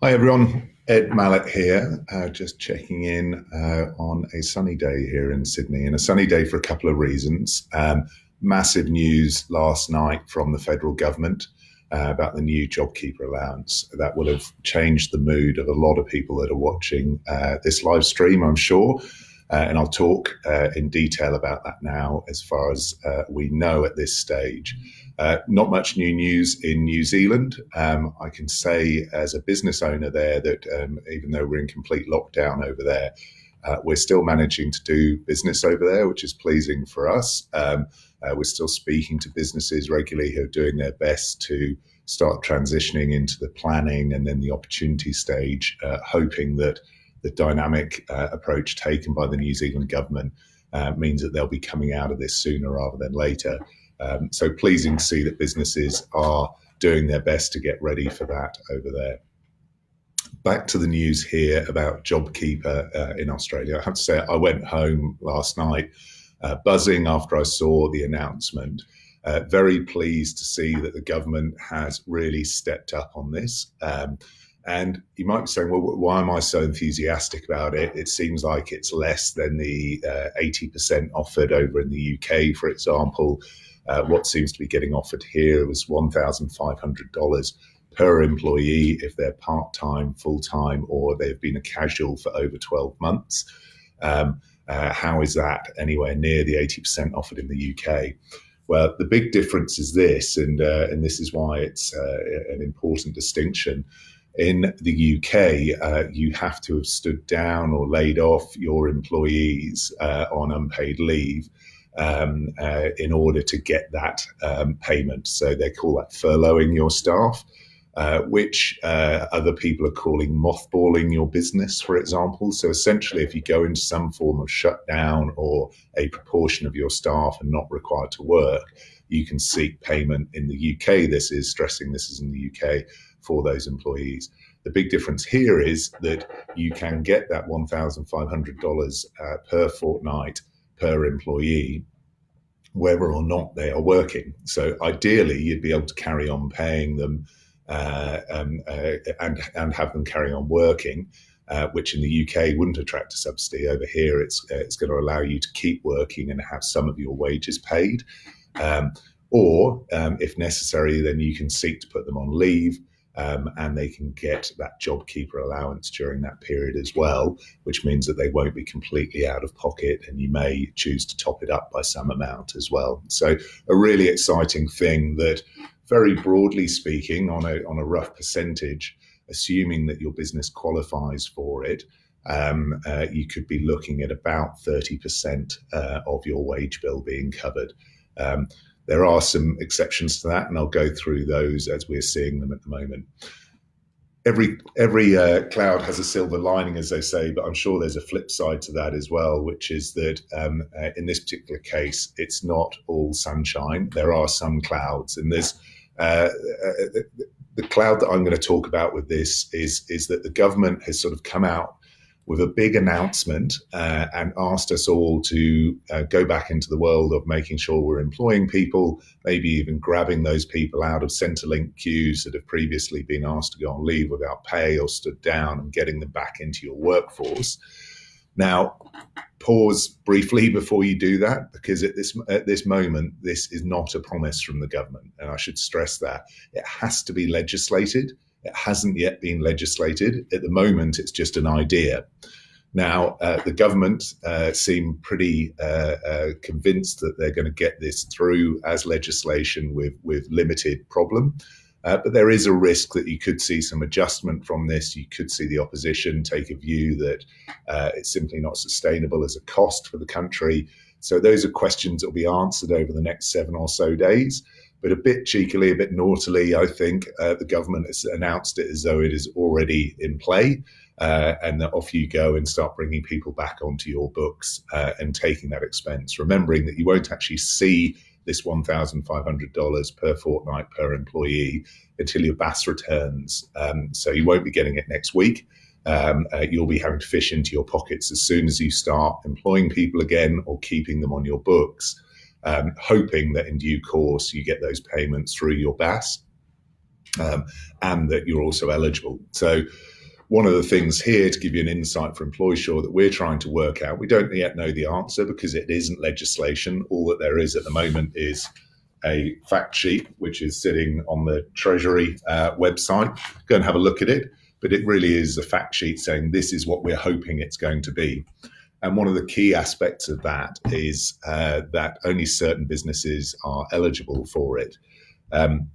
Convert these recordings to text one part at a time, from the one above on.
Hi everyone, Ed Mallet here, just checking in on a sunny day here in Sydney, and a sunny day for a couple of reasons. Massive news last night from the federal government about the new JobKeeper allowance. That will have changed the mood of a lot of people that are watching this live stream, I'm sure. And I'll talk in detail about that now as far as we know at this stage. Not much new news in New Zealand. I can say as a business owner there that even though we're in complete lockdown over there, we're still managing to do business over there, which is pleasing for us. We're still speaking to businesses regularly who are doing their best to start transitioning into the planning and then the opportunity stage, hoping that the dynamic approach taken by the New Zealand government means that they'll be coming out of this sooner rather than later. So pleasing to see that businesses are doing their best to get ready for that over there. Back to the news here about JobKeeper in Australia. I have to say, I went home last night buzzing after I saw the announcement. Very pleased to see that the government has really stepped up on this. And you might be saying, well, why am I so enthusiastic about it? It seems like it's less than the 80% offered over in the UK, for example. What seems to be getting offered here was $1,500 per employee if they're part-time, full-time, or they've been a casual for over 12 months. How is that anywhere near the 80% offered in the UK? Well, the big difference is this, and this is why it's an important distinction. In the UK, you have to have stood down or laid off your employees on unpaid leave in order to get that payment. So they call that furloughing your staff, which other people are calling mothballing your business, for example. So essentially, if you go into some form of shutdown or a proportion of your staff are not required to work, you can seek payment in the UK. This is stressing this is in the UK for those employees. The big difference here is that you can get that $1,500 per fortnight per employee, whether or not they are working. So ideally, you'd be able to carry on paying them and have them carry on working, which in the UK wouldn't attract a subsidy. Over here, it's going to allow you to keep working and have some of your wages paid. Or if necessary, then you can seek to put them on leave. And they can get that JobKeeper allowance during that period as well, which means that they won't be completely out of pocket, and you may choose to top it up by some amount as well. So a really exciting thing that, very broadly speaking, on a rough percentage, assuming that your business qualifies for it, you could be looking at about 30% of your wage bill being covered. There are some exceptions to that, and I'll go through those as we're seeing them at the moment. Every cloud has a silver lining, as they say, but I'm sure there's a flip side to that as well, which is that in this particular case, it's not all sunshine. There are some clouds, and there's the cloud that I'm going to talk about with this is that the government has sort of come out with a big announcement and asked us all to go back into the world of making sure we're employing people, maybe even grabbing those people out of Centrelink queues that have previously been asked to go on leave without pay or stood down, and getting them back into your workforce. Now, pause briefly before you do that, because at this moment, this is not a promise from the government, and I should stress that. It has to be legislated. It hasn't yet been legislated. At the moment, it's just an idea. Now, the government seem pretty convinced that they're going to get this through as legislation with limited problem. But there is a risk that you could see some adjustment from this. You could see the opposition take a view that it's simply not sustainable as a cost for the country. So those are questions that will be answered over the next 7 or so days. But a bit cheekily, a bit naughtily, I think the government has announced it as though it is already in play, and that off you go and start bringing people back onto your books and taking that expense, remembering that you won't actually see this $1,500 per fortnight per employee until your BAS returns. So you won't be getting it next week. You'll be having to fish into your pockets as soon as you start employing people again or keeping them on your books. Hoping that in due course you get those payments through your BAS and that you're also eligible. So one of the things here, to give you an insight for EmploySure, that we're trying to work out, we don't yet know the answer because it isn't legislation. All that there is at the moment is a fact sheet, which is sitting on the Treasury website. Go and have a look at it. But it really is a fact sheet saying this is what we're hoping it's going to be. And one of the key aspects of that is that only certain businesses are eligible for it. I'm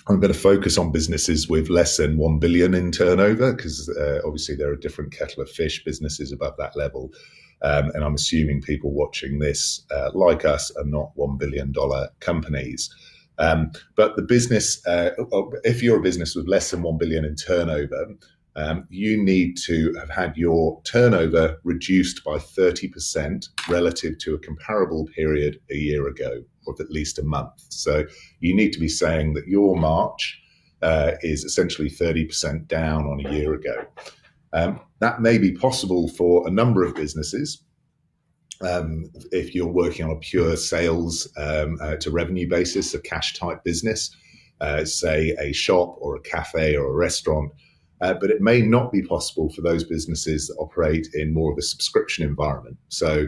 going to focus on businesses with less than 1 billion in turnover, because obviously there are different kettle of fish businesses above that level. And I'm assuming people watching this, like us, are not $1 billion companies. But the business, if you're a business with less than 1 billion in turnover, you need to have had your turnover reduced by 30% relative to a comparable period a year ago, of at least a month. So you need to be saying that your March is essentially 30% down on a year ago. That may be possible for a number of businesses. If you're working on a pure sales to revenue basis, a cash type business, say a shop or a cafe or a restaurant, but it may not be possible for those businesses that operate in more of a subscription environment. So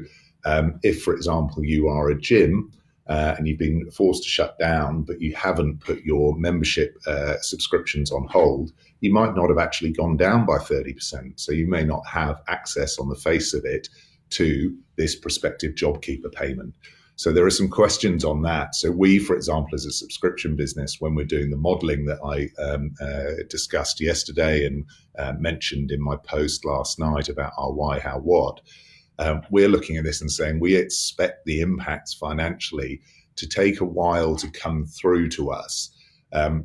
if, for example, you are a gym and you've been forced to shut down, but you haven't put your membership subscriptions on hold, you might not have actually gone down by 30%. So you may not have access on the face of it to this prospective JobKeeper payment. So there are some questions on that. So we, for example, as a subscription business, when we're doing the modeling that I discussed yesterday and mentioned in my post last night about our why, how, what, we're looking at this and saying we expect the impacts financially to take a while to come through to us.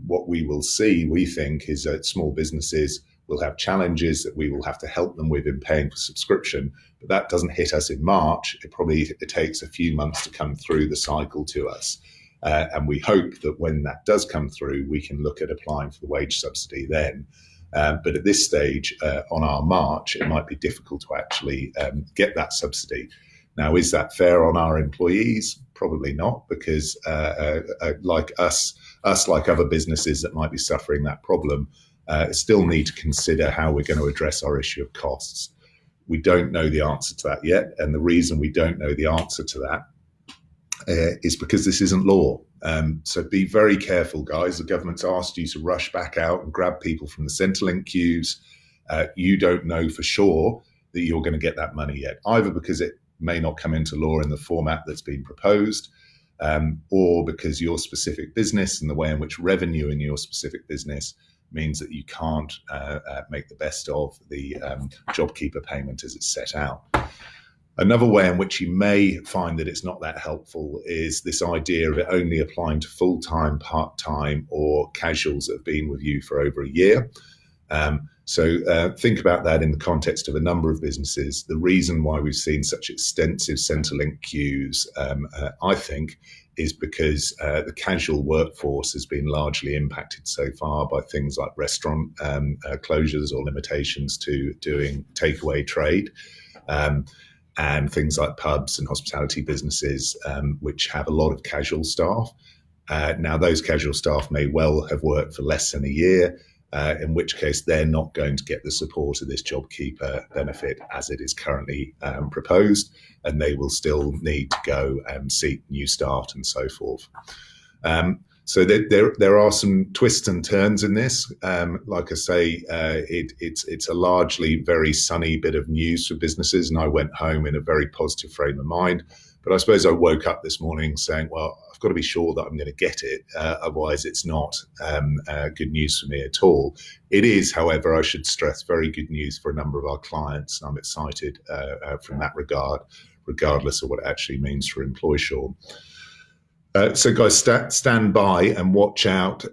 What we will see, we think, is that small businesses will have challenges that we will have to help them with in paying for subscription, but that doesn't hit us in March. It takes a few months to come through the cycle to us. And we hope that when that does come through, we can look at applying for the wage subsidy then. But at this stage, on our March, it might be difficult to actually get that subsidy. Now, is that fair on our employees? Probably not, because like us, like other businesses that might be suffering that problem, still need to consider how we're going to address our issue of costs. We don't know the answer to that yet. And the reason we don't know the answer to that is because this isn't law. So be very careful, guys. The government's asked you to rush back out and grab people from the Centrelink queues. You don't know for sure that you're going to get that money yet, either because it may not come into law in the format that's been proposed, or because your specific business and the way in which revenue in your specific business means that you can't make the best of the JobKeeper payment as it's set out. Another way in which you may find that it's not that helpful is this idea of it only applying to full-time, part-time, or casuals that have been with you for over a year. So think about that in the context of a number of businesses. The reason why we've seen such extensive Centrelink queues, I think, is because the casual workforce has been largely impacted so far by things like restaurant closures or limitations to doing takeaway trade, and things like pubs and hospitality businesses, which have a lot of casual staff. Now, those casual staff may well have worked for less than a year, in which case they're not going to get the support of this JobKeeper benefit as it is currently proposed, and they will still need to go and seek new start and so forth. So there are some twists and turns in this. Like I say, it's a largely very sunny bit of news for businesses, and I went home in a very positive frame of mind. But I suppose I woke up this morning saying, well, I've got to be sure that I'm going to get it. Otherwise, it's not good news for me at all. It is, however, I should stress, very good news for a number of our clients. And I'm excited from that regard, regardless of what it actually means for EmploySure. So guys, stand by and watch out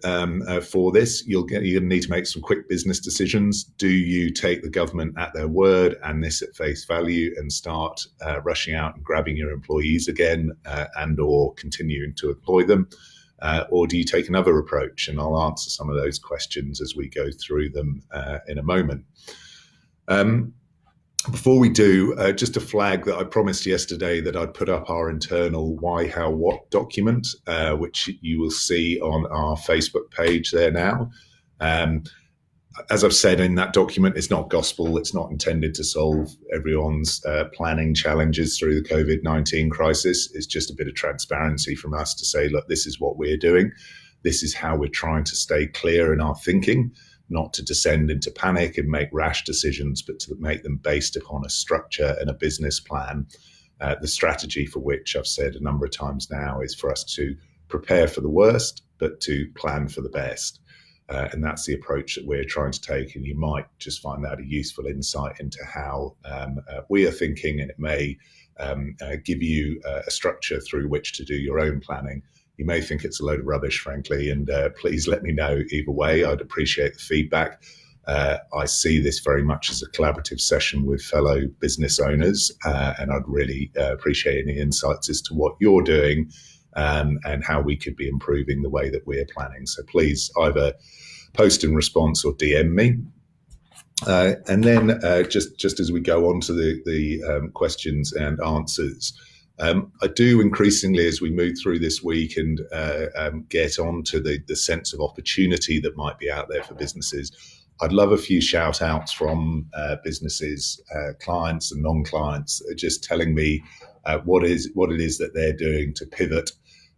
for this. You're going to need to make some quick business decisions. Do you take the government at their word and this at face value and start rushing out and grabbing your employees again and or continuing to employ them? Or do you take another approach? And I'll answer some of those questions as we go through them in a moment. Before we do, just a flag that I promised yesterday that I'd put up our internal why, how, what document, which you will see on our Facebook page there now. As I've said in that document, it's not gospel. It's not intended to solve everyone's planning challenges through the COVID-19 crisis. It's just a bit of transparency from us to say, look, this is what we're doing. This is how we're trying to stay clear in our thinking, not to descend into panic and make rash decisions, but to make them based upon a structure and a business plan. The strategy for which I've said a number of times now is for us to prepare for the worst, but to plan for the best. And that's the approach that we're trying to take. And you might just find that a useful insight into how we are thinking, and it may give you a structure through which to do your own planning. You may think it's a load of rubbish, frankly, and please let me know either way. I'd appreciate the feedback. I see this very much as a collaborative session with fellow business owners, and I'd really appreciate any insights as to what you're doing and how we could be improving the way that we're planning. So please either post in response or DM me. And then just as we go on to the questions and answers, I do increasingly, as we move through this week and get on to the sense of opportunity that might be out there for businesses, I'd love a few shout outs from businesses, clients and non-clients, just telling me what it is that they're doing to pivot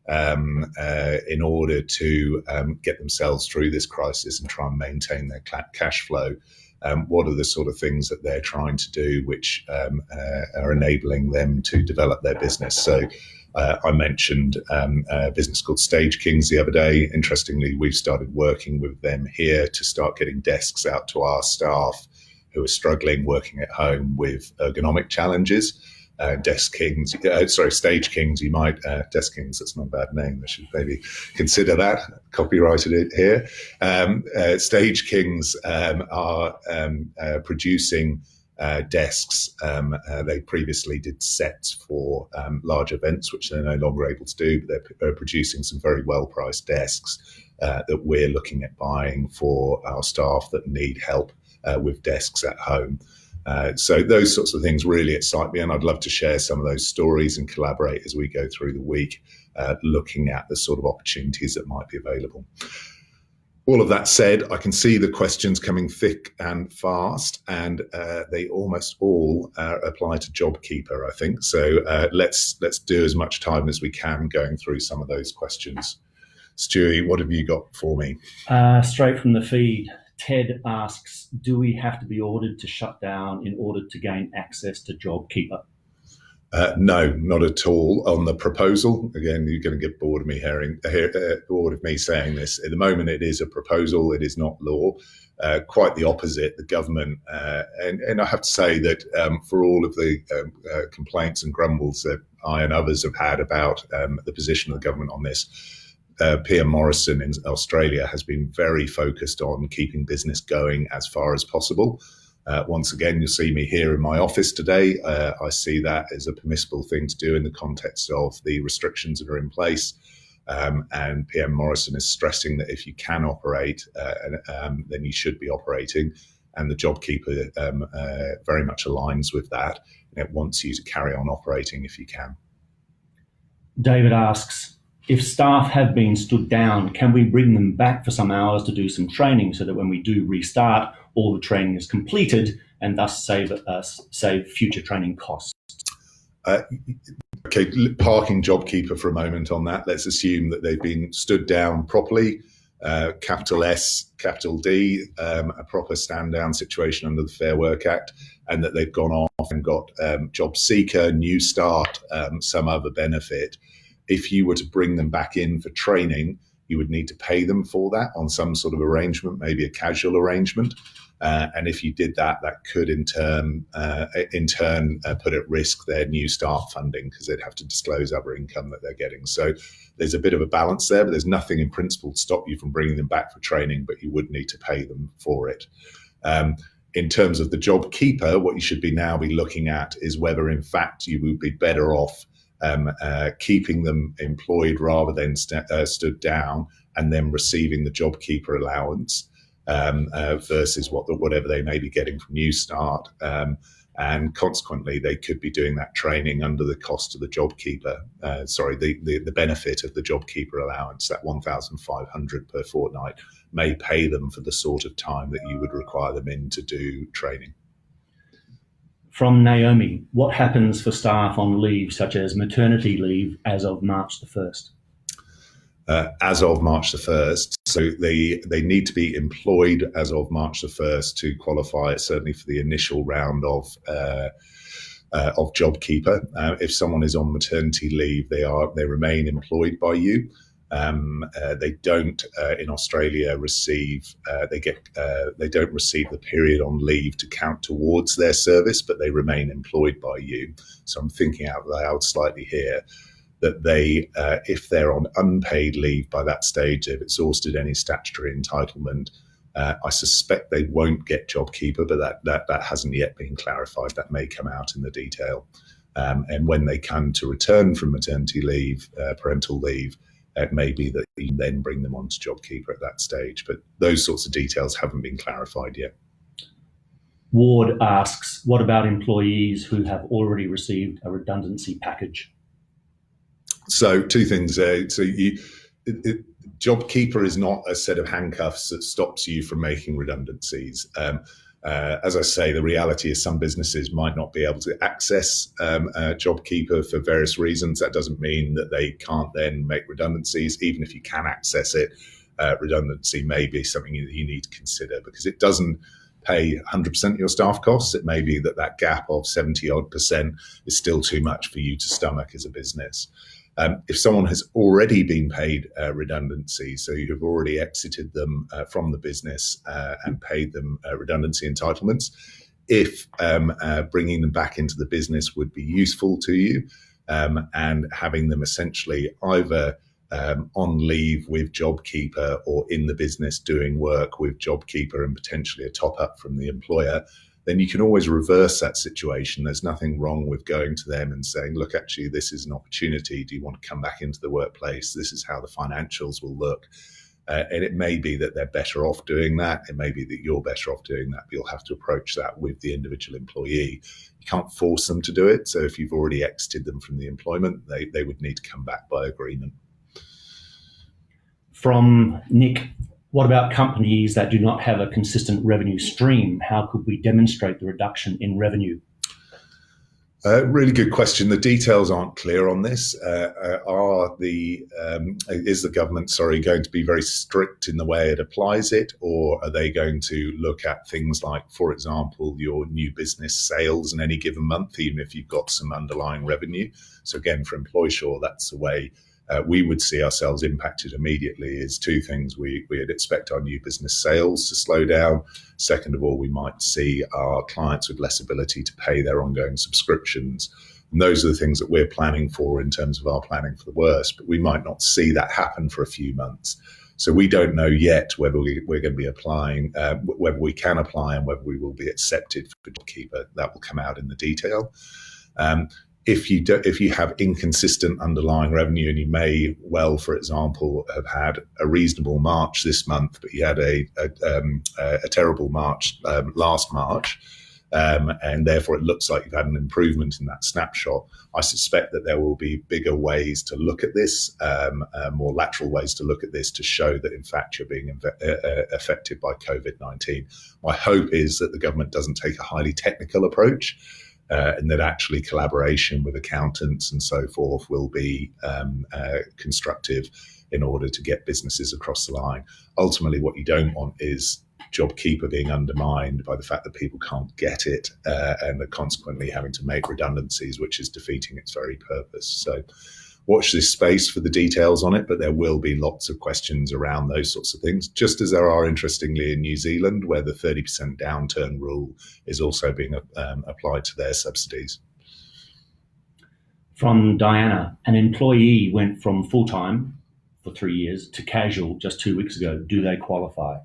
in order to get themselves through this crisis and try and maintain their cash flow. What are the sort of things that they're trying to do which are enabling them to develop their business? So I mentioned a business called Stage Kings the other day. Interestingly, we've started working with them here to start getting desks out to our staff who are struggling working at home with ergonomic challenges. Stage Kings, you might, Desk Kings, that's not a bad name. I should maybe consider that, copyrighted it here. Stage Kings are producing desks. They previously did sets for large events, which they're no longer able to do, but they're producing some very well-priced desks that we're looking at buying for our staff that need help with desks at home. So those sorts of things really excite me, and I'd love to share some of those stories and collaborate as we go through the week, looking at the sort of opportunities that might be available. All of that said, I can see the questions coming thick and fast, and they almost all apply to JobKeeper, I think. So let's do as much time as we can going through some of those questions. Stewie, what have you got for me? Straight from the feed. Ted asks, do we have to be ordered to shut down in order to gain access to JobKeeper? No, not at all. On the proposal, again, you're going to get bored of me saying this. At the moment, it is a proposal. It is not law. Quite the opposite. The government, and I have to say that for all of the complaints and grumbles that I and others have had about the position of the government on this, PM Morrison in Australia has been very focused on keeping business going as far as possible. Once again, you'll see me here in my office today. I see that as a permissible thing to do in the context of the restrictions that are in place. And PM Morrison is stressing that if you can operate, then you should be operating. And the JobKeeper very much aligns with that. And it wants you to carry on operating if you can. David asks, if staff have been stood down, can we bring them back for some hours to do some training so that when we do restart, all the training is completed and thus save future training costs? Okay, parking JobKeeper for a moment on that. Let's assume that they've been stood down properly, capital S, capital D, a proper stand down situation under the Fair Work Act, and that they've gone off and got Job Seeker, New Start, some other benefit. If you were to bring them back in for training, you would need to pay them for that on some sort of arrangement, maybe a casual arrangement. And if you did that, that could in turn put at risk their New Start funding because they'd have to disclose other income that they're getting. So there's a bit of a balance there, but there's nothing in principle to stop you from bringing them back for training, but you would need to pay them for it. In terms of the JobKeeper, what you should now be looking at is whether in fact you would be better off keeping them employed rather than stood down and then receiving the JobKeeper allowance versus whatever they may be getting from New Start. And consequently, they could be doing that training under the cost of the JobKeeper, the benefit of the JobKeeper allowance, that $1,500 per fortnight, may pay them for the sort of time that you would require them in to do training. From Naomi, what happens for staff on leave, such as maternity leave, as of March the 1st? As of March the 1st. So they need to be employed as of March the 1st to qualify, certainly for the initial round of JobKeeper. If someone is on maternity leave, they remain employed by you. They don't in Australia receive they don't receive the period on leave to count towards their service, but they remain employed by you. So I'm thinking out loud slightly here that they, if they're on unpaid leave by that stage, they've exhausted any statutory entitlement. I suspect they won't get JobKeeper, but that hasn't yet been clarified. That may come out in the detail. And when they come to return from maternity leave, parental leave, it may be that you then bring them onto JobKeeper at that stage. But those sorts of details haven't been clarified yet. Ward asks, what about employees who have already received a redundancy package? So two things there. So JobKeeper is not a set of handcuffs that stops you from making redundancies. As I say, the reality is some businesses might not be able to access JobKeeper for various reasons. That doesn't mean that they can't then make redundancies. Even if you can access it, redundancy may be something that you need to consider, because it doesn't pay 100% of your staff costs. It may be that gap of 70% is still too much for you to stomach as a business. If someone has already been paid redundancy, so you have already exited them from the business and paid them redundancy entitlements, if bringing them back into the business would be useful to you, and having them essentially either on leave with JobKeeper or in the business doing work with JobKeeper and potentially a top up from the employer, then you can always reverse that situation. There's nothing wrong with going to them and saying, look, actually, this is an opportunity. Do you want to come back into the workplace? This is how the financials will look. And it may be that they're better off doing that. It may be that you're better off doing that, but you'll have to approach that with the individual employee. You can't force them to do it. So if you've already exited them from the employment, they would need to come back by agreement. From Nick, what about companies that do not have a consistent revenue stream? How could we demonstrate the reduction in revenue? Really good question. The details aren't clear on this. Is the government, going to be very strict in the way it applies it, or are they going to look at things like, for example, your new business sales in any given month, even if you've got some underlying revenue? So again, for EmploySure, that's the way we would see ourselves impacted immediately. Is two things. We'd expect our new business sales to slow down. Second of all, we might see our clients with less ability to pay their ongoing subscriptions. And those are the things that we're planning for in terms of our planning for the worst, but we might not see that happen for a few months. So we don't know yet whether we're going to be applying, whether we can apply and whether we will be accepted for JobKeeper. That will come out in the detail. If you have inconsistent underlying revenue, and you may well, for example, have had a reasonable March this month, but you had a terrible March last March, and therefore it looks like you've had an improvement in that snapshot, I suspect that there will be bigger ways to look at this, more lateral ways to look at this, to show that in fact you're being affected by COVID-19. My hope is that the government doesn't take a highly technical approach, and that actually collaboration with accountants and so forth will be constructive in order to get businesses across the line. Ultimately, what you don't want is JobKeeper being undermined by the fact that people can't get it, and are consequently having to make redundancies, which is defeating its very purpose. So watch this space for the details on it, but there will be lots of questions around those sorts of things, just as there are, interestingly, in New Zealand, where the 30% downturn rule is also being applied to their subsidies. From Diana, an employee went from full-time for 3 years to casual just 2 weeks ago. Do they qualify?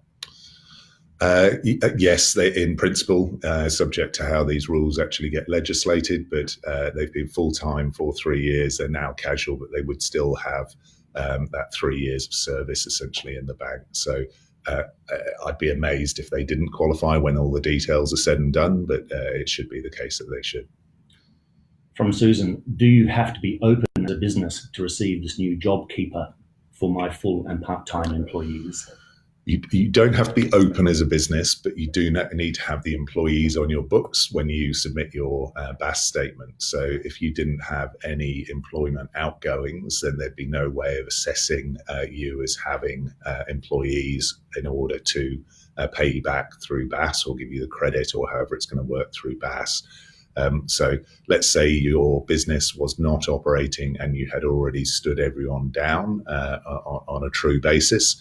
Yes, they, in principle, subject to how these rules actually get legislated, but they've been full-time for 3 years. They're now casual, but they would still have that 3 years of service essentially in the bank. So I'd be amazed if they didn't qualify when all the details are said and done, but it should be the case that they should. From Susan, do you have to be open as a business to receive this new JobKeeper for my full and part-time employees? You don't have to be open as a business, but you do need to have the employees on your books when you submit your BAS statement. So if you didn't have any employment outgoings, then there'd be no way of assessing you as having employees in order to pay you back through BAS or give you the credit or however it's going to work through BAS. So let's say your business was not operating and you had already stood everyone down on a true basis.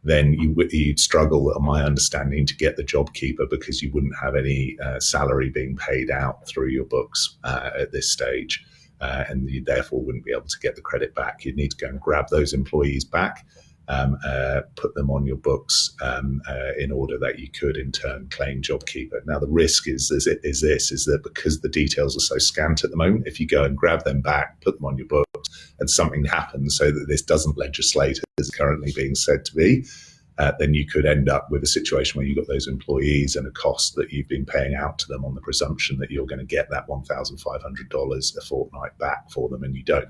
Then you'd struggle, on my understanding, to get the JobKeeper because you wouldn't have any salary being paid out through your books at this stage. And you therefore wouldn't be able to get the credit back. You'd need to go and grab those employees back, put them on your books in order that you could in turn claim JobKeeper. Now, the risk is that because the details are so scant at the moment, if you go and grab them back, put them on your books, and something happens so that this doesn't legislate as currently being said to be, then you could end up with a situation where you've got those employees and a cost that you've been paying out to them on the presumption that you're going to get that $1,500 a fortnight back for them, and you don't.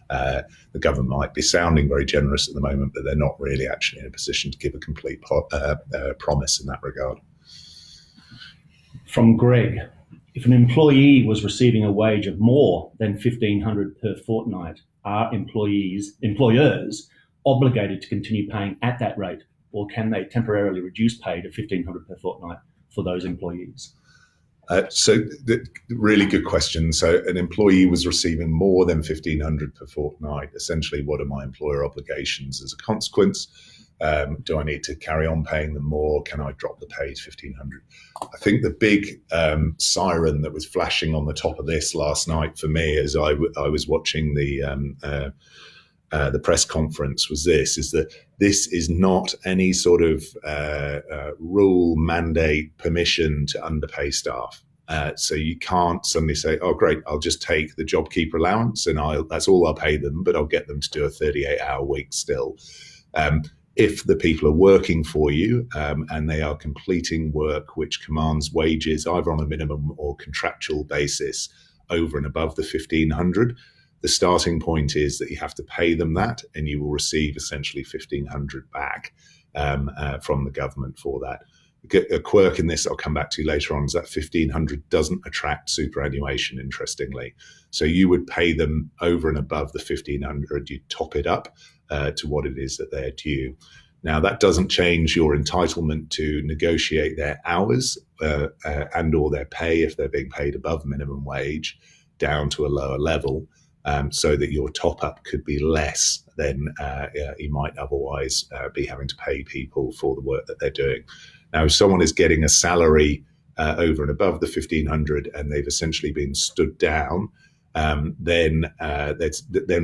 The government might be sounding very generous at the moment, but they're not really actually in a position to give a complete promise in that regard. From Greg, if an employee was receiving a wage of more than $1,500 per fortnight, are employers obligated to continue paying at that rate, or can they temporarily reduce pay to $1,500 per fortnight for those employees? Really good question. So an employee was receiving more than $1,500 per fortnight. Essentially, what are my employer obligations as a consequence? Do I need to carry on paying them more? Can I drop the pay to $1,500? I think the big siren that was flashing on the top of this last night for me as I was watching the press conference was that this is not any sort of rule, mandate, permission to underpay staff. So you can't suddenly say, oh, great, I'll just take the JobKeeper allowance and that's all I'll pay them, but I'll get them to do a 38-hour week still. If the people are working for you and they are completing work which commands wages either on a minimum or contractual basis over and above the $1,500, the starting point is that you have to pay them that, and you will receive essentially $1,500 back from the government for that. A quirk in this I'll come back to later on is that $1,500 doesn't attract superannuation, interestingly. So you would pay them over and above the $1,500. You top it up to what it is that they're due. Now, that doesn't change your entitlement to negotiate their hours and or their pay if they're being paid above minimum wage down to a lower level. So that your top up could be less than you might otherwise be having to pay people for the work that they're doing. Now, if someone is getting a salary over and above the $1,500 and they've essentially been stood down, then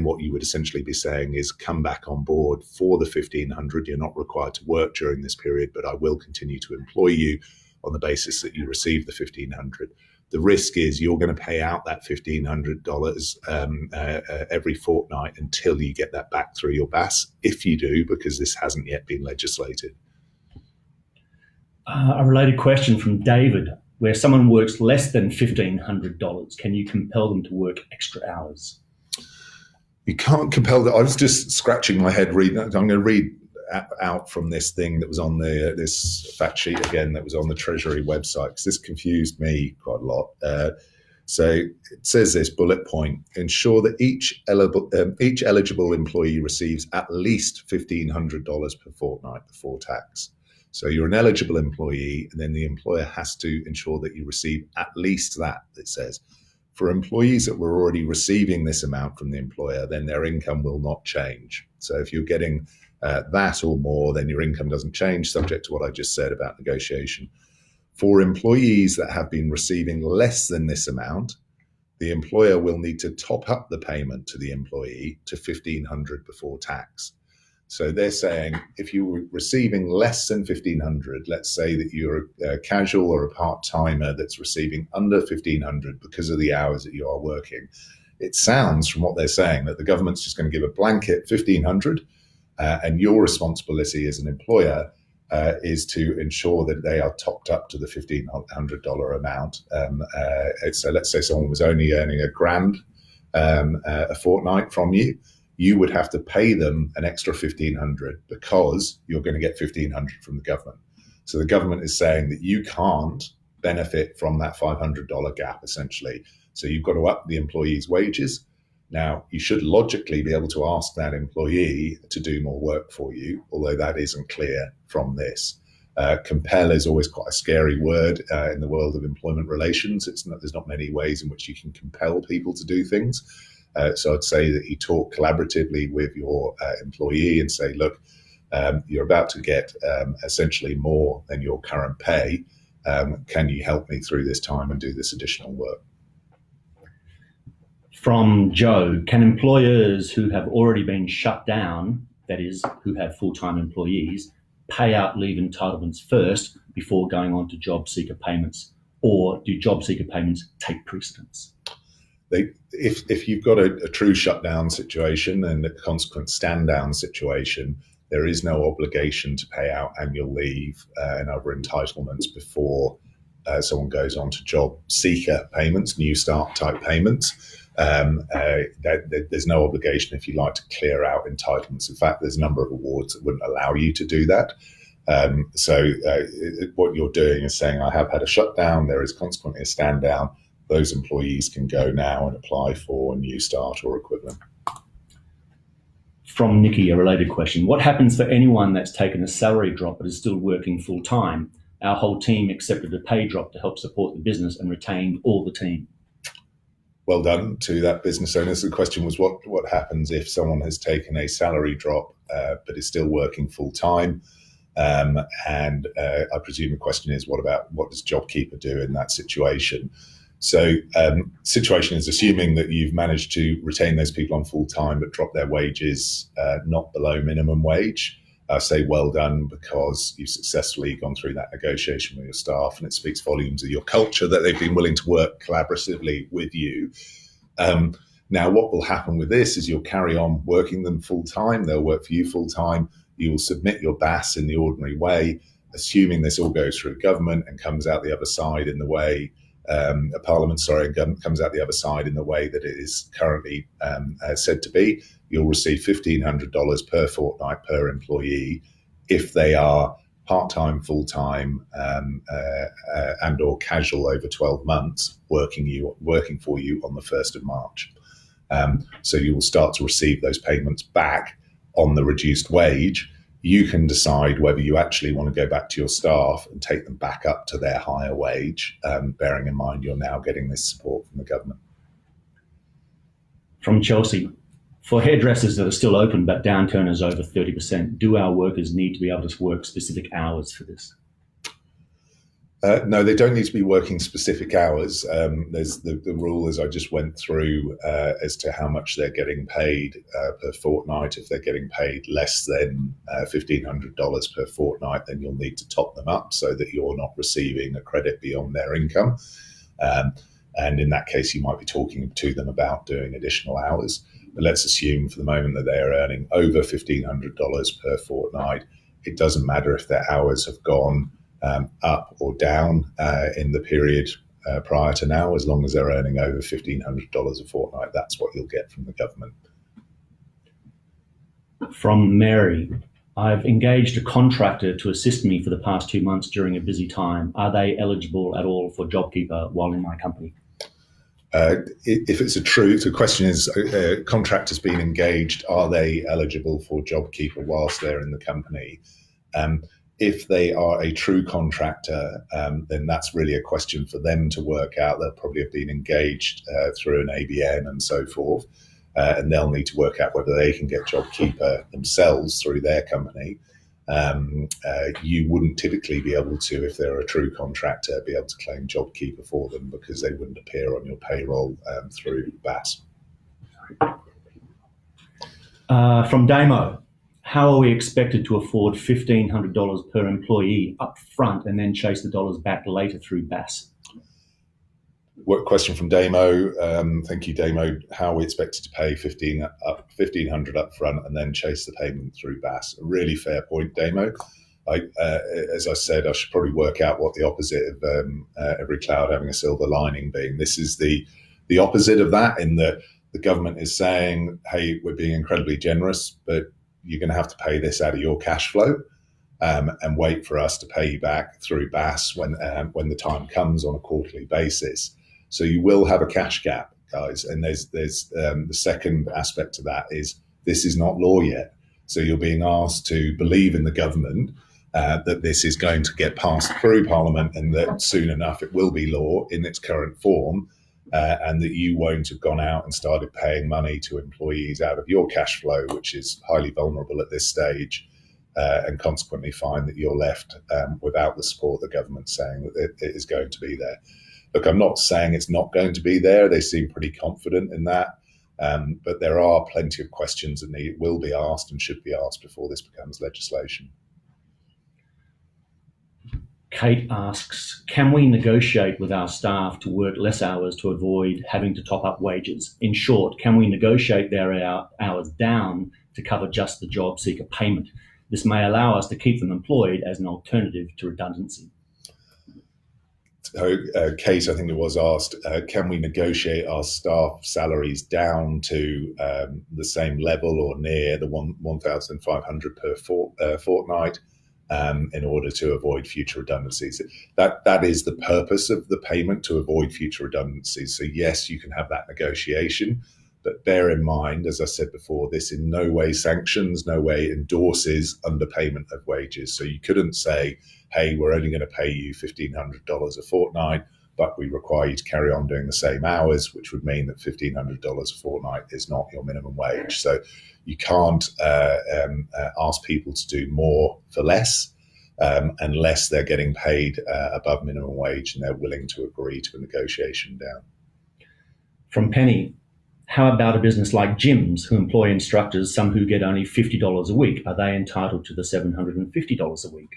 what you would essentially be saying is come back on board for the $1,500. You're not required to work during this period, but I will continue to employ you on the basis that you receive the $1,500. The risk is you're going to pay out that $1,500 every fortnight until you get that back through your BAS, if you do, because this hasn't yet been legislated. A related question from David, where someone works less than $1,500, can you compel them to work extra hours? You can't compel that. I was just scratching my head reading. I'm going to read out from this thing that was on this fact sheet again that was on the Treasury website, because this confused me quite a lot. So it says this bullet point: ensure that each eligible employee receives at least $1,500 per fortnight before tax. So you're an eligible employee, and then the employer has to ensure that you receive at least that, it says. For employees that were already receiving this amount from the employer, then their income will not change. So if you're getting that or more, then your income doesn't change, subject to what I just said about negotiation. For employees that have been receiving less than this amount, the employer will need to top up the payment to the employee to $1,500 before tax. So they're saying if you were receiving less than $1,500, let's say that you're a casual or a part-timer that's receiving under $1,500 because of the hours that you are working, it sounds from what they're saying that the government's just going to give a blanket $1,500, and your responsibility as an employer is to ensure that they are topped up to the $1,500 amount. So let's say someone was only earning $1,000 a fortnight from you. you would have to pay them an extra $1,500 because you're going to get $1,500 from the government. So the government is saying that you can't benefit from that $500 gap, essentially. So you've got to up the employee's wages. Now, you should logically be able to ask that employee to do more work for you, although that isn't clear from this. Compel is always quite a scary word in the world of employment relations. There's not many ways in which you can compel people to do things. So I'd say that you talk collaboratively with your employee and say, look, you're about to get essentially more than your current pay. Can you help me through this time and do this additional work? From Joe, can employers who have already been shut down, that is, who have full-time employees, pay out leave entitlements first before going on to job seeker payments? Or do job seeker payments take precedence? If you've got a true shutdown situation and a consequent stand down situation, there is no obligation to pay out annual leave and other entitlements before someone goes on to job seeker payments, new start type payments. There's no obligation, if you like, to clear out entitlements. In fact, there's a number of awards that wouldn't allow you to do that. So what you're doing is saying, I have had a shutdown, there is consequently a stand down. Those employees can go now and apply for a new start or equivalent. From Nikki, a related question. What happens for anyone that's taken a salary drop but is still working full time? Our whole team accepted a pay drop to help support the business and retained all the team. Well done to that business owner. So the question was, what happens if someone has taken a salary drop but is still working full time? And I presume the question is, what does JobKeeper do in that situation? So situation is assuming that you've managed to retain those people on full time but drop their wages not below minimum wage. I say well done because you've successfully gone through that negotiation with your staff, and it speaks volumes of your culture that they've been willing to work collaboratively with you. Now, what will happen with this is you'll carry on working them full time. They'll work for you full time. You will submit your BAS in the ordinary way, assuming this all goes through government and comes out the other side in the way Parliament, comes out the other side in the way that it is currently said to be. You'll receive $1,500 per fortnight per employee if they are part-time, full-time, and or casual over 12 months working for you on the 1st of March. So you will start to receive those payments back on the reduced wage. You can decide whether you actually want to go back to your staff and take them back up to their higher wage, bearing in mind you're now getting this support from the government. From Chelsea, for hairdressers that are still open but downturn is over 30%, do our workers need to be able to work specific hours for this? No, they don't need to be working specific hours. There's the rule, as I just went through, as to how much they're getting paid per fortnight. If they're getting paid less than $1,500 per fortnight, then you'll need to top them up so that you're not receiving a credit beyond their income. And in that case, you might be talking to them about doing additional hours. But let's assume for the moment that they are earning over $1,500 per fortnight. It doesn't matter if their hours have gone up or down in the period prior to now, as long as they're earning over $1,500 a fortnight. That's what you'll get from the government. From Mary, I've engaged a contractor to assist me for the past 2 months during a busy time. Are they eligible at all for JobKeeper while in my company? If it's the question is, contractors being engaged, are they eligible for JobKeeper whilst they're in the company? If they are a true contractor, then that's really a question for them to work out. They'll probably have been engaged through an ABN and so forth, and they'll need to work out whether they can get JobKeeper themselves through their company. You wouldn't typically be able to, if they're a true contractor, be able to claim JobKeeper for them because they wouldn't appear on your payroll through BAS. From Damo, how are we expected to afford $1,500 per employee up front and then chase the dollars back later through BAS? What question from Damo? Thank you, Damo. How are we expected to pay $1,500 up front and then chase the payment through BAS? A really fair point, Damo. As I said, I should probably work out what the opposite of every cloud having a silver lining being. This is the opposite of that, in that The government is saying, hey, we're being incredibly generous, but you're going to have to pay this out of your cash flow, and wait for us to pay you back through BAS when the time comes on a quarterly basis. So you will have a cash gap, guys. And there's the second aspect to that is this is not law yet. So you're being asked to believe in the government that this is going to get passed through Parliament and that soon enough it will be law in its current form, and that you won't have gone out and started paying money to employees out of your cash flow, which is highly vulnerable at this stage, and consequently find that you're left without the support the government's saying that it is going to be there. Look, I'm not saying it's not going to be there. They seem pretty confident in that. But there are plenty of questions that will be asked and should be asked before this becomes legislation. Kate asks, can we negotiate with our staff to work less hours to avoid having to top up wages? In short, can we negotiate their hours down to cover just the job seeker payment? This may allow us to keep them employed as an alternative to redundancy. So, Kate, I think it was asked, can we negotiate our staff salaries down to the same level or near the 1,500 per fortnight in order to avoid future redundancies? That is the purpose of the payment, to avoid future redundancies. So yes, you can have that negotiation, but bear in mind, as I said before, this in no way sanctions, no way endorses underpayment of wages. So you couldn't say, hey, we're only going to pay you $1,500 a fortnight, but we require you to carry on doing the same hours, which would mean that $1,500 a fortnight is not your minimum wage. So you can't ask people to do more for less unless they're getting paid above minimum wage and they're willing to agree to a negotiation down. From Penny, how about a business like gyms who employ instructors, some who get only $50 a week? Are they entitled to the $750 a week?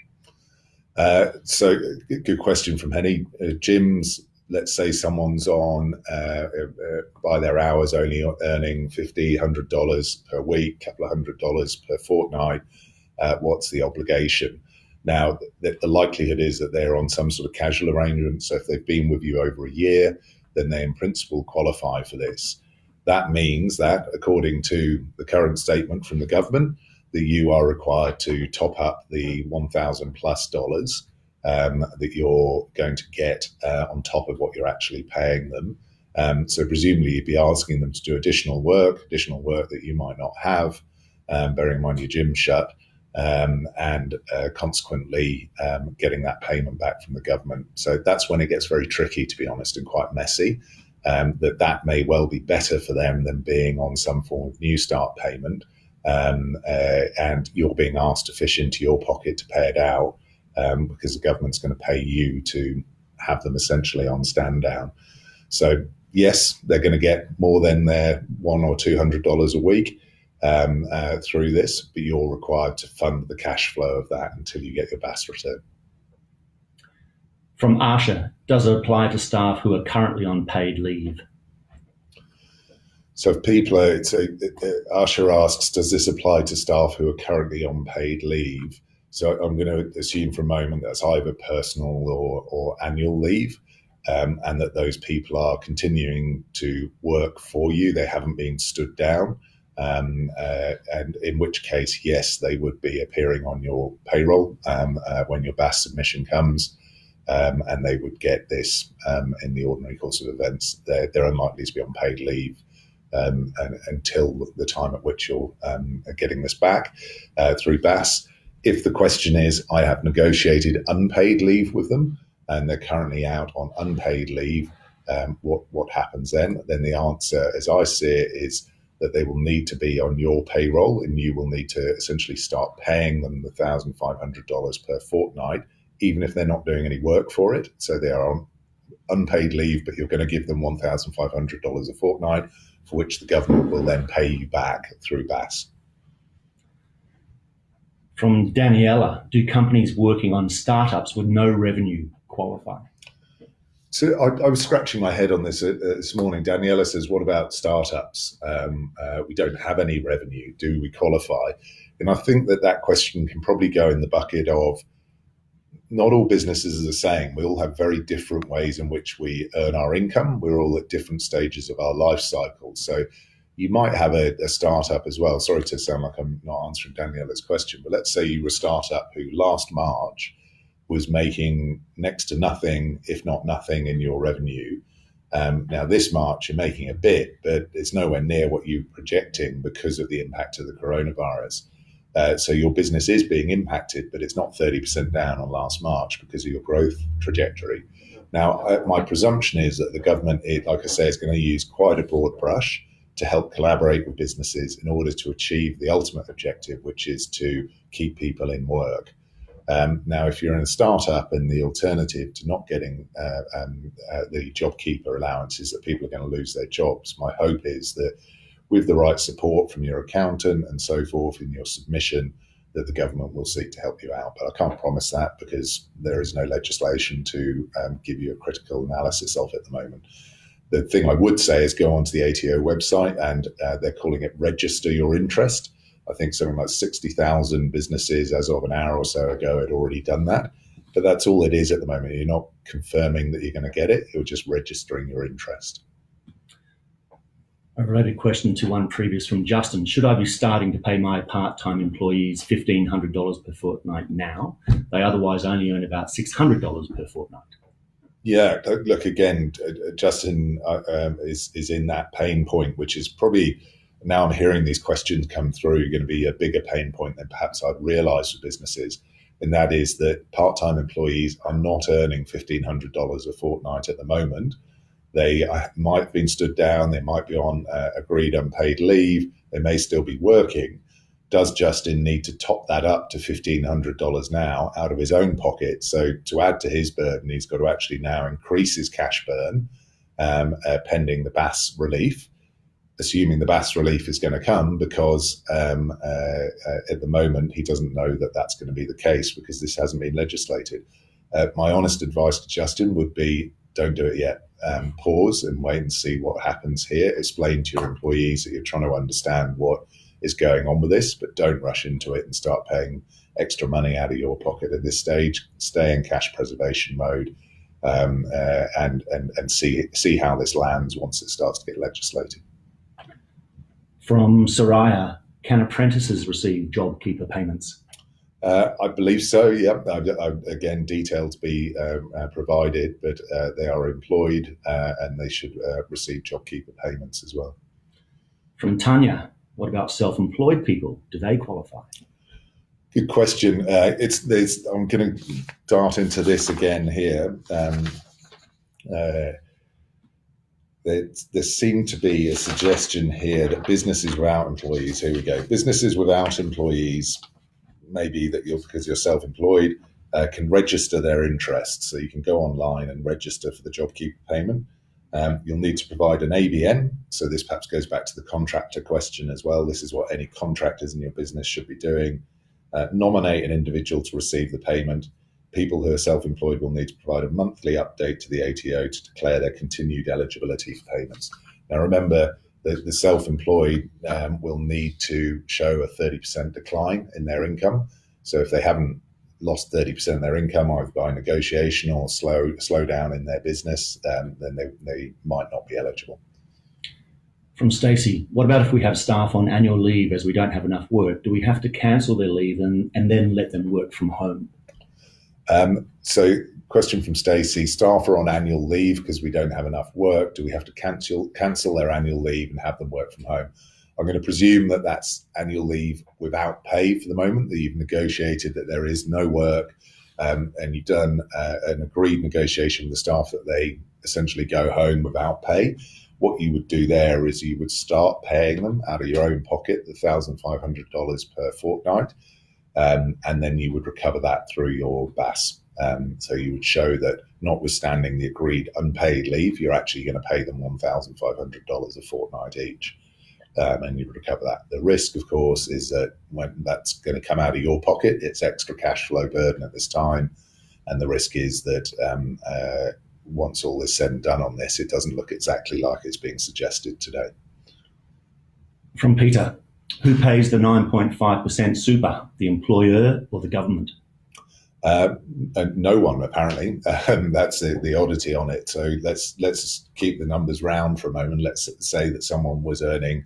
So good question from Penny. Gyms, let's say someone's on by their hours only earning $50, $100 per week, a couple of $100 per fortnight. What's the obligation? Now, the likelihood is that they're on some sort of casual arrangement. So if they've been with you over a year, then they in principle qualify for this. That means that, according to the current statement from the government, that you are required to top up the $1,000 plus that you're going to get on top of what you're actually paying them. So presumably you'd be asking them to do additional work that you might not have, bearing in mind your gym's shut, and consequently getting that payment back from the government. So that's when it gets very tricky, to be honest, and quite messy. That may well be better for them than being on some form of New Start payment, and you're being asked to fish into your pocket to pay it out, because the government's going to pay you to have them essentially on stand down. So yes, they're going to get more than their $100 or $200 a week through this, but you're required to fund the cash flow of that until you get your BAS return. From Asha, does it apply to staff who are currently on paid leave? So if people are, Asha asks, does this apply to staff who are currently on paid leave? So I'm going to assume for a moment that's either personal or annual leave, and that those people are continuing to work for you. They haven't been stood down. And in which case, yes, they would be appearing on your payroll when your BAS submission comes. And they would get this in the ordinary course of events. They're unlikely to be on paid leave until the time at which you're getting this back through BAS. If the question is, I have negotiated unpaid leave with them and they're currently out on unpaid leave, what happens then? Then the answer, as I see it, is that they will need to be on your payroll and you will need to essentially start paying them the $1,500 per fortnight, even if they're not doing any work for it. So they are on unpaid leave, but you're going to give them $1,500 a fortnight, for which the government will then pay you back through BAS. From Daniela, do companies working on startups with no revenue qualify? So I was scratching my head on this this morning. Daniela says, what about startups? We don't have any revenue. Do we qualify? And I think that question can probably go in the bucket of not all businesses are the same. We all have very different ways in which we earn our income. We're all at different stages of our life cycle. So you might have a startup as well. Sorry to sound like I'm not answering Daniela's question, but let's say you were a startup who last March was making next to nothing, if not nothing, in your revenue. Now this March you're making a bit, but it's nowhere near what you're projecting because of the impact of the coronavirus. So your business is being impacted, but it's not 30% down on last March because of your growth trajectory. Now, my presumption is that the government, like I say, is going to use quite a broad brush to help collaborate with businesses in order to achieve the ultimate objective, which is to keep people in work. Now, if you're in a startup and the alternative to not getting the JobKeeper allowance is that people are going to lose their jobs, my hope is that with the right support from your accountant and so forth in your submission, that the government will seek to help you out. But I can't promise that because there is no legislation to give you a critical analysis of it at the moment. The thing I would say is go onto the ATO website and they're calling it register your interest. I think something like 60,000 businesses as of an hour or so ago had already done that. But that's all it is at the moment. You're not confirming that you're going to get it. You're just registering your interest. A related question to one previous from Justin. Should I be starting to pay my part-time employees $1,500 per fortnight now? They otherwise only earn about $600 per fortnight. Yeah, look, again, Justin is in that pain point, which is probably, now I'm hearing these questions come through, going to be a bigger pain point than perhaps I'd realised for businesses. And that is that part-time employees are not earning $1,500 a fortnight at the moment. They might have been stood down, they might be on agreed unpaid leave, they may still be working. Does Justin need to top that up to $1,500 now out of his own pocket? So to add to his burden, he's got to actually now increase his cash burn pending the BAS relief, assuming the BAS relief is going to come because at the moment he doesn't know that that's going to be the case because this hasn't been legislated. My honest advice to Justin would be don't do it yet. Pause and wait and see what happens here. Explain to your employees that you're trying to understand what is going on with this, but don't rush into it and start paying extra money out of your pocket at this stage. Stay in cash preservation mode and see how this lands once it starts to get legislated. From Soraya, can apprentices receive JobKeeper payments? I believe so, yeah. Again, details be provided, but they are employed and they should receive JobKeeper payments as well. From Tanya, what about self-employed people? Do they qualify? Good question. I'm going to dart into this again here. There seemed to be a suggestion here that businesses without employees, here we go, businesses without employees, maybe that because you're self-employed, can register their interest. So you can go online and register for the JobKeeper payment. You'll need to provide an ABN. So this perhaps goes back to the contractor question as well. This is what any contractors in your business should be doing. Nominate an individual to receive the payment. People who are self-employed will need to provide a monthly update to the ATO to declare their continued eligibility for payments. Now remember, the self-employed will need to show a 30% decline in their income. So if they haven't lost 30% of their income either by negotiation or slow down in their business, then they might not be eligible. From Stacey, what about if we have staff on annual leave as we don't have enough work? Do we have to cancel their leave and then let them work from home? So question from Stacey, staff are on annual leave because we don't have enough work. Do we have to cancel their annual leave and have them work from home? I'm going to presume that that's annual leave without pay for the moment, that you've negotiated that there is no work and you've done an agreed negotiation with the staff that they essentially go home without pay. What you would do there is you would start paying them out of your own pocket, the $1,500 per fortnight, and then you would recover that through your BAS. So you would show that notwithstanding the agreed unpaid leave, you're actually going to pay them $1,500 a fortnight each. And you would recover that. The risk, of course, is that when that's going to come out of your pocket, it's extra cash flow burden at this time. And the risk is that once all is said and done on this, it doesn't look exactly like it's being suggested today. From Peter, who pays the 9.5% super, the employer or the government? And no one apparently. That's the oddity on it. So let's keep the numbers round for a moment. Let's say that someone was earning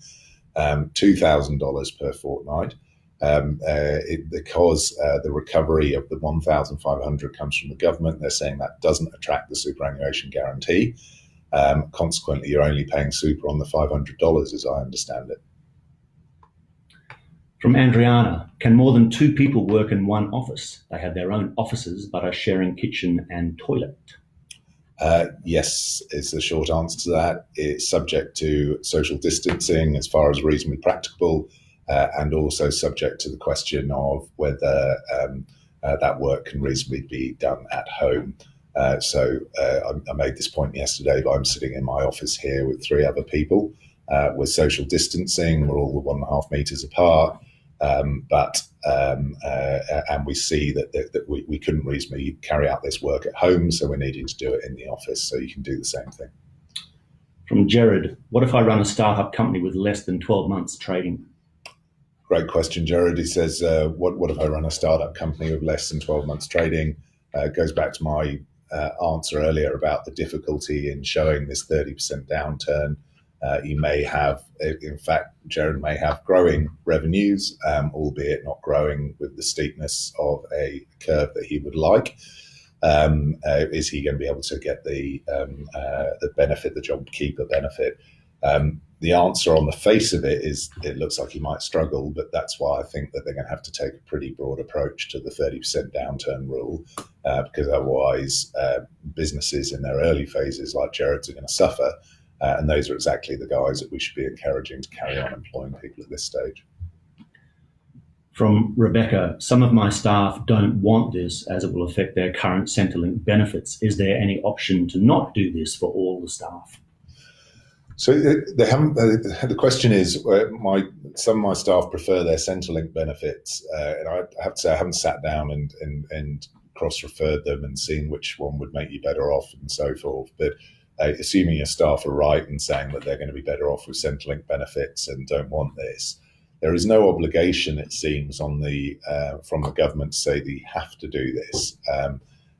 $2,000 per fortnight. Because the recovery of the 1,500 comes from the government, they're saying that doesn't attract the superannuation guarantee. Consequently, you're only paying super on the $500, as I understand it. From Andriana, can more than two people work in one office? They have their own offices but are sharing kitchen and toilet. Yes, is the short answer to that. It's subject to social distancing as far as reasonably practicable, and also subject to the question of whether that work can reasonably be done at home. I made this point yesterday, but I'm sitting in my office here with three other people. With social distancing, we're all 1.5 meters apart. And we see that we couldn't reasonably carry out this work at home, so we're needing to do it in the office, so you can do the same thing. From Jared, what if I run a startup company with less than 12 months trading? Great question, Jared. He says, what if I run a startup company with less than 12 months trading? Goes back to my answer earlier about the difficulty in showing this 30% downturn. You may have, in fact, Jared may have growing revenues, albeit not growing with the steepness of a curve that he would like. Is he going to be able to get the benefit, the JobKeeper benefit? The answer on the face of it is it looks like he might struggle, but that's why I think that they're going to have to take a pretty broad approach to the 30% downturn rule, because otherwise businesses in their early phases like Jared's are going to suffer. And those are exactly the guys that we should be encouraging to carry on employing people at this stage. From Rebecca, some of my staff don't want this as it will affect their current Centrelink benefits. Is there any option to not do this for all the staff? So they haven't. The question is, some of my staff prefer their Centrelink benefits, and I have to say I haven't sat down and cross-referred them and seen which one would make you better off and so forth. But assuming your staff are right in saying that they're going to be better off with Centrelink benefits and don't want this, there is no obligation, it seems, on from the government to say that you have to do this.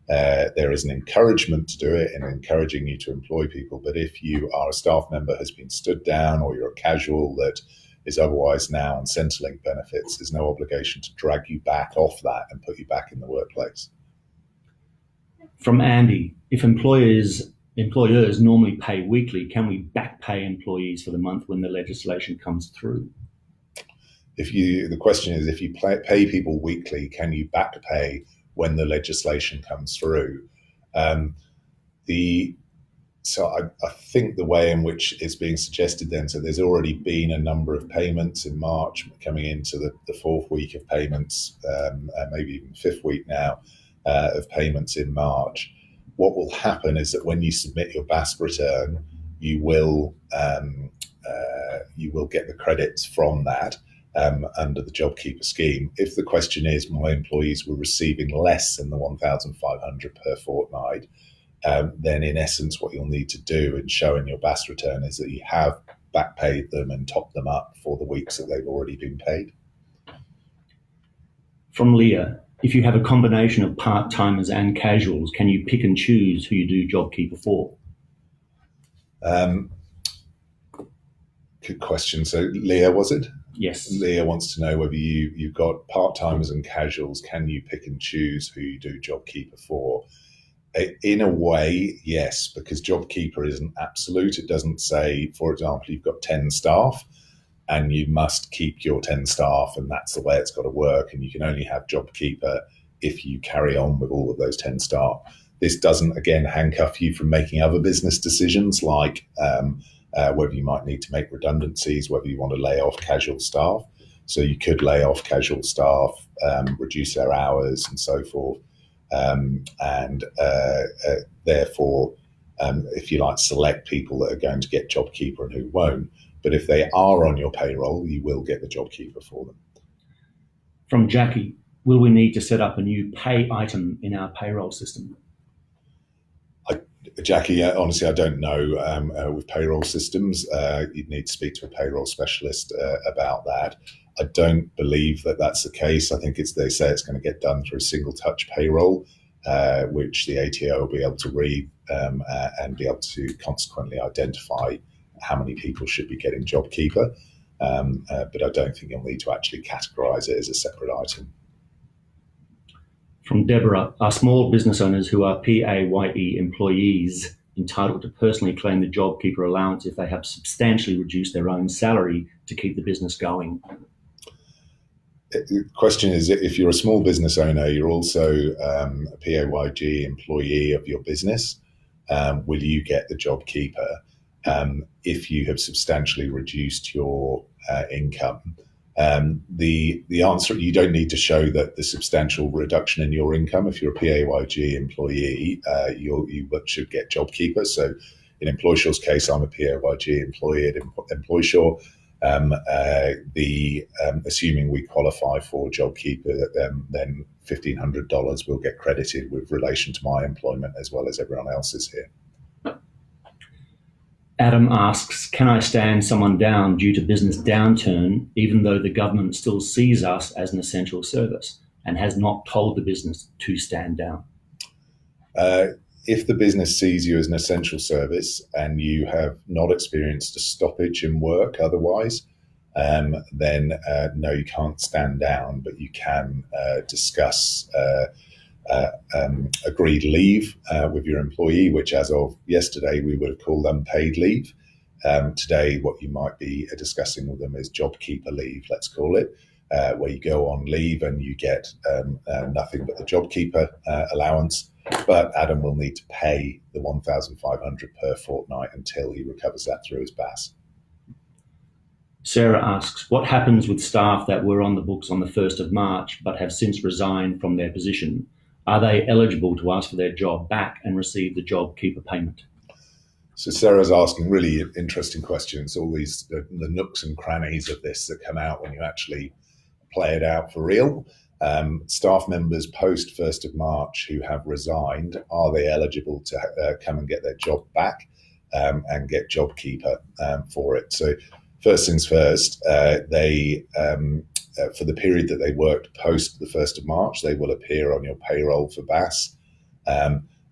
There is an encouragement to do it and encouraging you to employ people. But if you are a staff member has been stood down, or you're a casual that is otherwise now on Centrelink benefits, there's no obligation to drag you back off that and put you back in the workplace. From Andy, if employers normally pay weekly, can we back pay employees for the month when the legislation comes through? The question is, if you pay people weekly, can you back pay when the legislation comes through? So I think the way in which it's being suggested then, so there's already been a number of payments in March coming into the fourth week of payments, maybe even fifth week now of payments in March. What will happen is that when you submit your BASP return, you will get the credits from that under the JobKeeper scheme. If the question is, my employees were receiving less than the 1,500 per fortnight, then in essence what you'll need to do in showing your BAS return is that you have back paid them and topped them up for the weeks that they've already been paid. From Leah, if you have a combination of part-timers and casuals, can you pick and choose who you do JobKeeper for? Good question. So Leah, was it? Yes. Leah wants to know whether you've got part-timers and casuals. Can you pick and choose who you do JobKeeper for? In a way, yes, because JobKeeper isn't absolute. It doesn't say, for example, you've got 10 staff and you must keep your 10 staff and that's the way it's got to work, and you can only have JobKeeper if you carry on with all of those 10 staff. This doesn't, again, handcuff you from making other business decisions like whether you might need to make redundancies, whether you want to lay off casual staff. So you could lay off casual staff, reduce their hours and so forth. Therefore, if you like, select people that are going to get JobKeeper and who won't. But if they are on your payroll, you will get the JobKeeper for them. From Jackie, will we need to set up a new pay item in our payroll system? Jackie, honestly, I don't know with payroll systems. You'd need to speak to a payroll specialist about that. I don't believe that that's the case. I think they say it's going to get done through single touch payroll, which the ATO will be able to read and be able to consequently identify how many people should be getting JobKeeper. But I don't think you'll need to actually categorise it as a separate item. From Deborah, are small business owners who are PAYE employees entitled to personally claim the JobKeeper allowance if they have substantially reduced their own salary to keep the business going? The question is, if you're a small business owner, you're also a PAYG employee of your business, will you get the JobKeeper if you have substantially reduced your income? The answer, you don't need to show that the substantial reduction in your income. If you're a PAYG employee, you should get JobKeeper. So in Employsure's case, I'm a PAYG employee at Employsure. Assuming we qualify for JobKeeper, then $1,500 will get credited with relation to my employment as well as everyone else's here. Adam asks, can I stand someone down due to business downturn, even though the government still sees us as an essential service and has not told the business to stand down? If the business sees you as an essential service and you have not experienced a stoppage in work otherwise, then no, you can't stand down, but you can discuss agreed leave with your employee, which as of yesterday we would have called unpaid leave. Today, what you might be discussing with them is JobKeeper leave, let's call it, where you go on leave and you get nothing but the JobKeeper allowance. But Adam will need to pay the $1,500 per fortnight until he recovers that through his BAS. Sarah asks, what happens with staff that were on the books on the 1st of March but have since resigned from their position? Are they eligible to ask for their job back and receive the JobKeeper payment? So Sarah's asking really interesting questions, all these the nooks and crannies of this that come out when you actually play it out for real. Staff members post 1st of March who have resigned, are they eligible to come and get their job back and get JobKeeper for it? So first things first, they for the period that they worked post the 1st of March, they will appear on your payroll for BAS.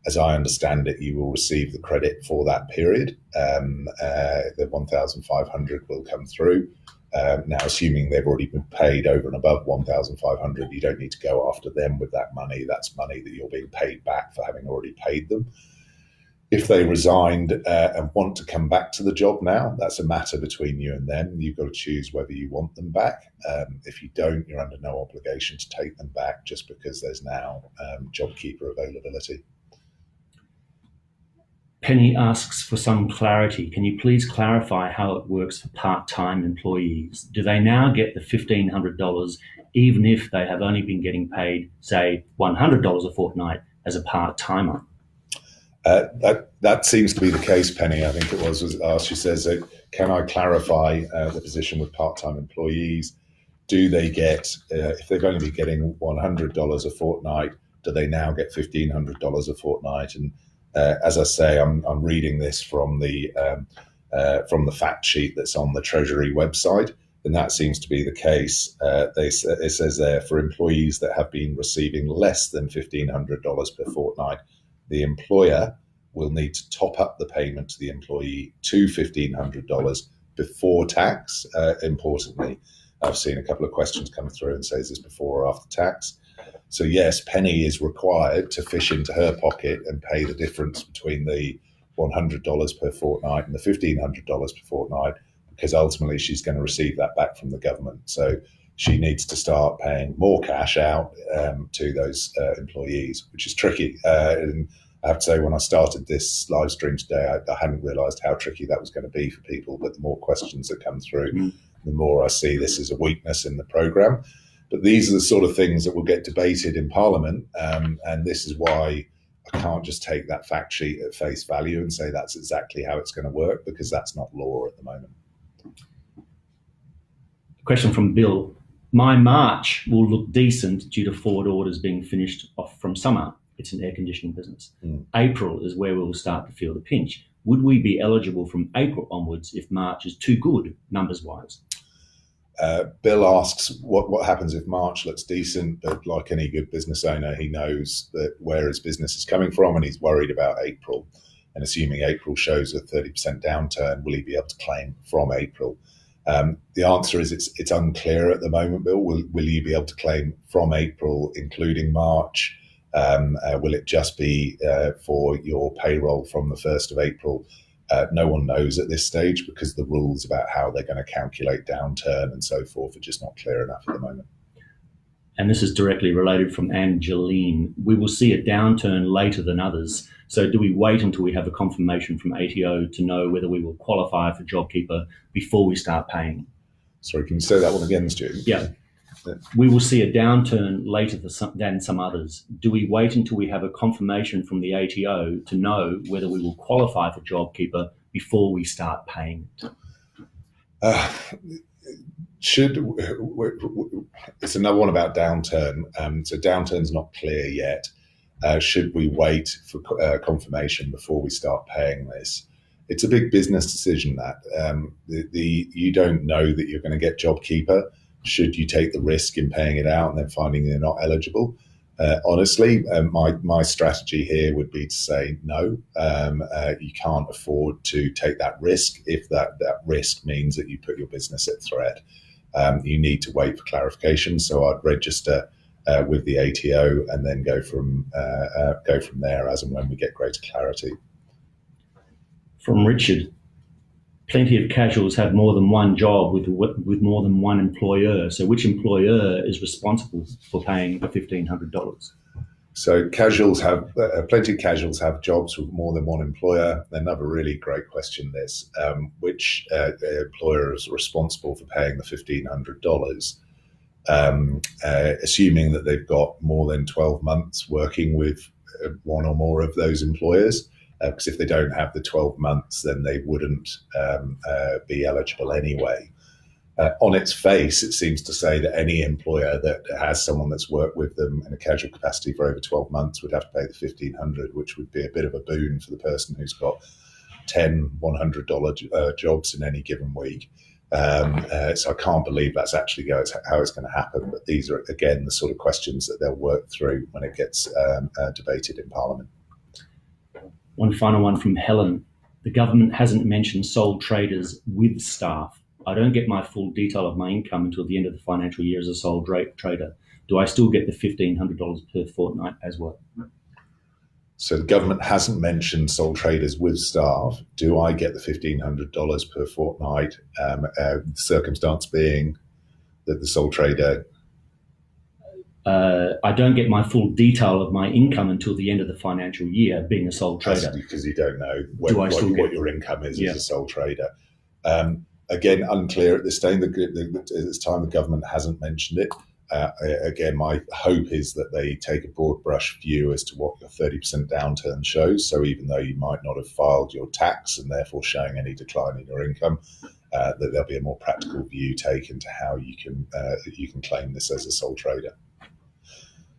As I understand it, you will receive the credit for that period. The 1,500 will come through. Now, assuming they've already been paid over and above 1,500, you don't need to go after them with that money. That's money that you're being paid back for having already paid them. If they resigned and want to come back to the job now, that's a matter between you and them. You've got to choose whether you want them back. If you don't, you're under no obligation to take them back just because there's now JobKeeper availability. Penny asks for some clarity. Can you please clarify how it works for part-time employees? Do they now get the $1,500 even if they have only been getting paid, say, $100 a fortnight as a part-timer? That seems to be the case, Penny. I think it was asked. She says, can I clarify the position with part-time employees? Do they get, if they've only been getting $100 a fortnight, do they now get $1,500 a fortnight? And as I say, I'm reading this from the fact sheet that's on the Treasury website, and that seems to be the case. It says there, for employees that have been receiving less than $1,500 per fortnight, the employer will need to top up the payment to the employee to $1,500 before tax. Importantly, I've seen a couple of questions come through and say, is this before or after tax? So yes, Penny is required to fish into her pocket and pay the difference between the $100 per fortnight and the $1,500 per fortnight, because ultimately she's going to receive that back from the government. So she needs to start paying more cash out to those employees, which is tricky. And I have to say, when I started this live stream today, I hadn't realised how tricky that was going to be for people. But the more questions that come through, the more I see this as a weakness in the programme. But these are the sort of things that will get debated in Parliament, and this is why I can't just take that fact sheet at face value and say that's exactly how it's going to work, because that's not law at the moment. Question from Bill. My March will look decent due to forward orders being finished off from summer. It's an air conditioning business. April is where we will start to feel the pinch. Would we be eligible from April onwards if March is too good, numbers-wise? Bill asks what happens if March looks decent, but like any good business owner, he knows that where his business is coming from, and he's worried about April. And assuming April shows a 30% downturn, will he be able to claim from April? The answer is it's unclear at the moment, Bill. Will you be able to claim from April, including March? Will it just be for your payroll from the 1st of April? No one knows at this stage because the rules about how they're going to calculate downturn and so forth are just not clear enough at the moment. And this is directly related from Angeline. We will see a downturn later than others. So do we wait until we have a confirmation from ATO to know whether we will qualify for JobKeeper before we start paying? Sorry, can you say that one again, Stu? Yeah. We will see a downturn later than some others. Do we wait until we have a confirmation from the ATO to know whether we will qualify for JobKeeper before we start paying it? It's another one about downturn. So downturn's not clear yet. Should we wait for confirmation before we start paying this? It's a big business decision that you don't know that you're going to get JobKeeper. Should you take the risk in paying it out and then finding you're not eligible? Honestly, my strategy here would be to say no. You can't afford to take that risk if that risk means that you put your business at threat. You need to wait for clarification. So I'd register with the ATO and then go from there as and when we get greater clarity. From Richard, plenty of casuals have more than one job with more than one employer. So which employer is responsible for paying the $1,500? So plenty of casuals have jobs with more than one employer. Another really great question, this. Which employer is responsible for paying the $1,500? Assuming that they've got more than 12 months working with one or more of those employers. Because if they don't have the 12 months, then they wouldn't be eligible anyway. On its face, it seems to say that any employer that has someone that's worked with them in a casual capacity for over 12 months would have to pay the $1,500, which would be a bit of a boon for the person who's got 10 $100 jobs in any given week. So I can't believe that's actually how it's going to happen. But these are, again, the sort of questions that they'll work through when it gets debated in Parliament. One final one from Helen. The government hasn't mentioned sole traders with staff. I don't get my full detail of my income until the end of the financial year as a sole trader. Do I still get the $1,500 per fortnight as well? So the government hasn't mentioned sole traders with staff. Do I get the $1,500 per fortnight? The circumstance being that the sole trader... I don't get my full detail of my income until the end of the financial year, being a sole trader. Because you don't know what your income is as a sole trader. Again, unclear at this time. The government hasn't mentioned it. Again, my hope is that they take a broad brush view as to what your 30% downturn shows. So even though you might not have filed your tax and therefore showing any decline in your income, that there'll be a more practical view taken to how you can claim this as a sole trader.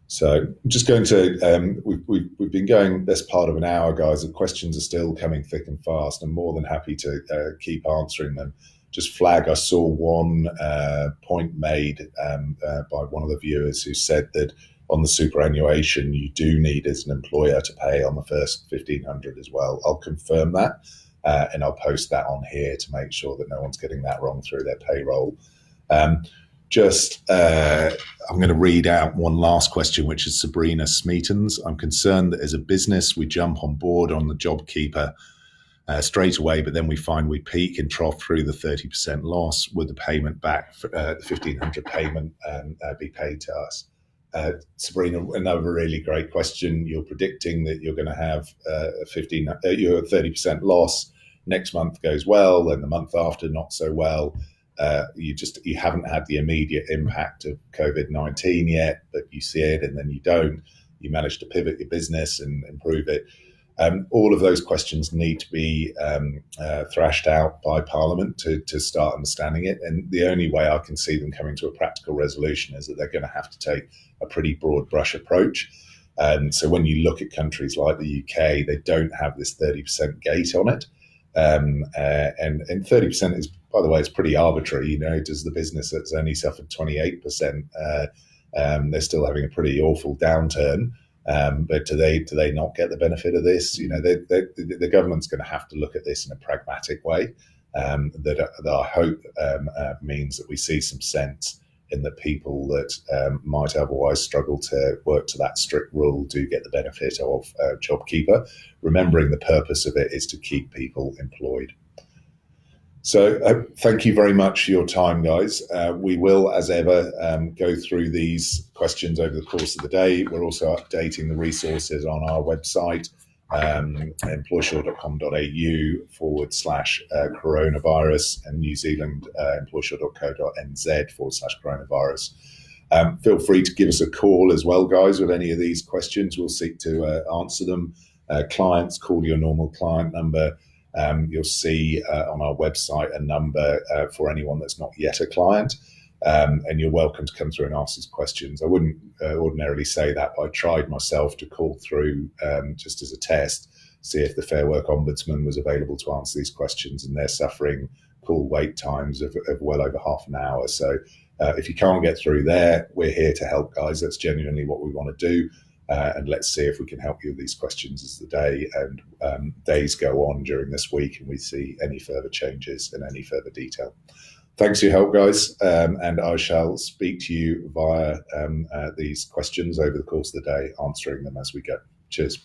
So I'm just going to, we've been going best part of an hour, guys. The questions are still coming thick and fast. I'm more than happy to keep answering them. Just flag, I saw one point made by one of the viewers who said that on the superannuation, you do need as an employer to pay on the first $1,500 as well. I'll confirm that and I'll post that on here to make sure that no one's getting that wrong through their payroll. I'm going to read out one last question, which is Sabrina Smeaton's. I'm concerned that as a business, we jump on board on the JobKeeper straight away, but then we find we peak and trough through the 30% loss. Would the payment back, the $1,500 payment, be paid to us? Sabrina, another really great question. You're predicting that you're going to have your 30% loss. Next month goes well, and the month after not so well. You haven't had the immediate impact of COVID-19 yet, but you see it and then you don't. You manage to pivot your business and improve it. All of those questions need to be thrashed out by Parliament to start understanding it. And the only way I can see them coming to a practical resolution is that they're going to have to take a pretty broad brush approach. So when you look at countries like the UK, they don't have this 30% gate on it. And 30% is by the way, it's pretty arbitrary. You know, does the business that's only suffered 28%, they're still having a pretty awful downturn. But do they not get the benefit of this? You know, the government's going to have to look at this in a pragmatic way. That I hope means that we see some sense in the people that might otherwise struggle to work to that strict rule do get the benefit of JobKeeper, remembering the purpose of it is to keep people employed. So thank you very much for your time, guys. We will, as ever, go through these questions over the course of the day. We're also updating the resources on our website, employsure.com.au/coronavirus and New Zealand employsure.co.nz/coronavirus. Feel free to give us a call as well, guys, with any of these questions. We'll seek to answer them. Clients, call your normal client number. You'll see on our website a number for anyone that's not yet a client. And you're welcome to come through and ask us questions. I wouldn't ordinarily say that, but I tried myself to call through just as a test, see if the Fair Work Ombudsman was available to answer these questions, and they're suffering call wait times of well over half an hour. So if you can't get through there, we're here to help, guys. That's genuinely what we want to do. And let's see if we can help you with these questions as the day and days go on during this week and we see any further changes in any further detail. Thanks for your help, guys, and I shall speak to you via these questions over the course of the day, answering them as we go. Cheers.